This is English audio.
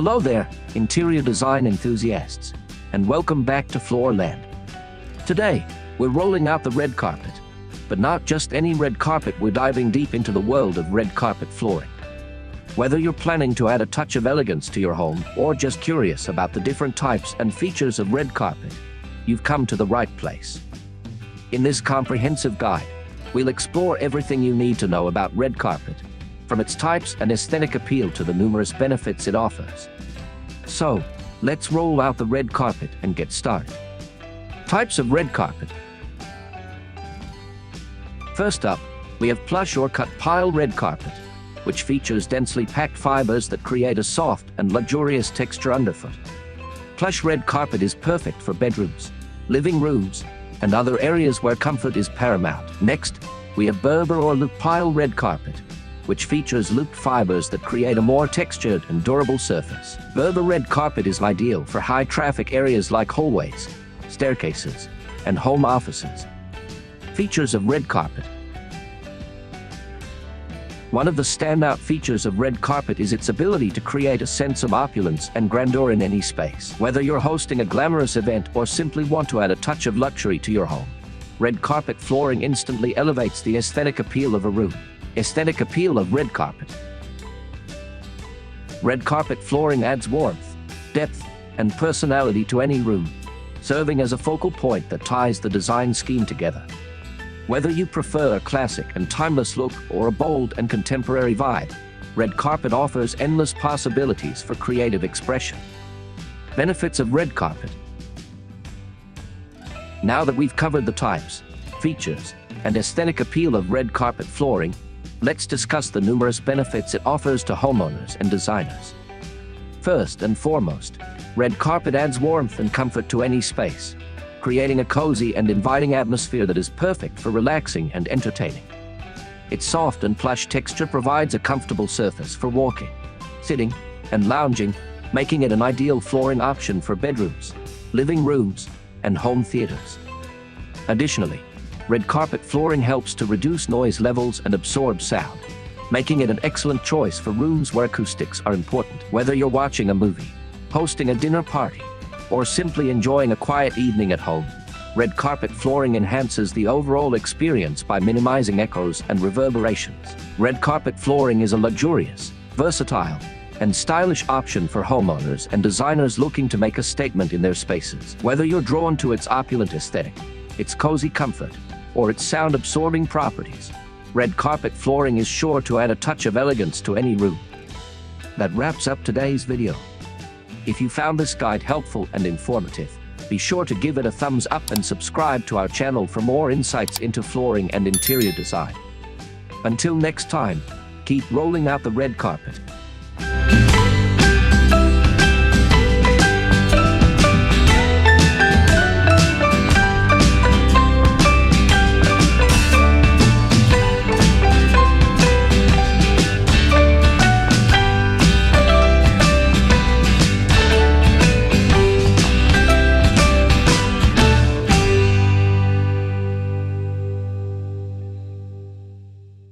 Hello there, interior design enthusiasts, and welcome back to Floorland. Today, we're rolling out the red carpet. But not just any red carpet, we're diving deep into the world of red carpet flooring. Whether you're planning to add a touch of elegance to your home or just curious about the different types and features of red carpet, you've come to the right place. In this comprehensive guide, we'll explore everything you need to know about red carpet, from its types and aesthetic appeal to the numerous benefits it offers. So, let's roll out the red carpet and get started. Types of red carpet. First up, we have plush or cut pile red carpet, which features densely packed fibers that create a soft and luxurious texture underfoot. Plush red carpet is perfect for bedrooms, living rooms, and other areas where comfort is paramount. Next, we have Berber or loop pile red carpet, which features looped fibers that create a more textured and durable surface. Berber red carpet is ideal for high-traffic areas like hallways, staircases, and home offices. Features of red carpet. One of the standout features of red carpet is its ability to create a sense of opulence and grandeur in any space. Whether you're hosting a glamorous event or simply want to add a touch of luxury to your home, red carpet flooring instantly elevates the aesthetic appeal of a room. Aesthetic appeal of red carpet. Red carpet flooring adds warmth, depth, and personality to any room, serving as a focal point that ties the design scheme together. Whether you prefer a classic and timeless look or a bold and contemporary vibe, red carpet offers endless possibilities for creative expression. Benefits of red carpet. Now that we've covered the types, features, and aesthetic appeal of red carpet flooring, let's discuss the numerous benefits it offers to homeowners and designers. First and foremost, red carpet adds warmth and comfort to any space, creating a cozy and inviting atmosphere that is perfect for relaxing and entertaining. Its soft and plush texture provides a comfortable surface for walking, sitting, and lounging, making it an ideal flooring option for bedrooms, living rooms, and home theaters. Additionally, red carpet flooring helps to reduce noise levels and absorb sound, making it an excellent choice for rooms where acoustics are important. Whether you're watching a movie, hosting a dinner party, or simply enjoying a quiet evening at home, red carpet flooring enhances the overall experience by minimizing echoes and reverberations. Red carpet flooring is a luxurious, versatile, and stylish option for homeowners and designers looking to make a statement in their spaces. Whether you're drawn to its opulent aesthetic, its cozy comfort, or its sound-absorbing properties, red carpet flooring is sure to add a touch of elegance to any room. That wraps up today's video. If you found this guide helpful and informative, be sure to give it a thumbs up and subscribe to our channel for more insights into flooring and interior design. Until next time, keep rolling out the red carpet.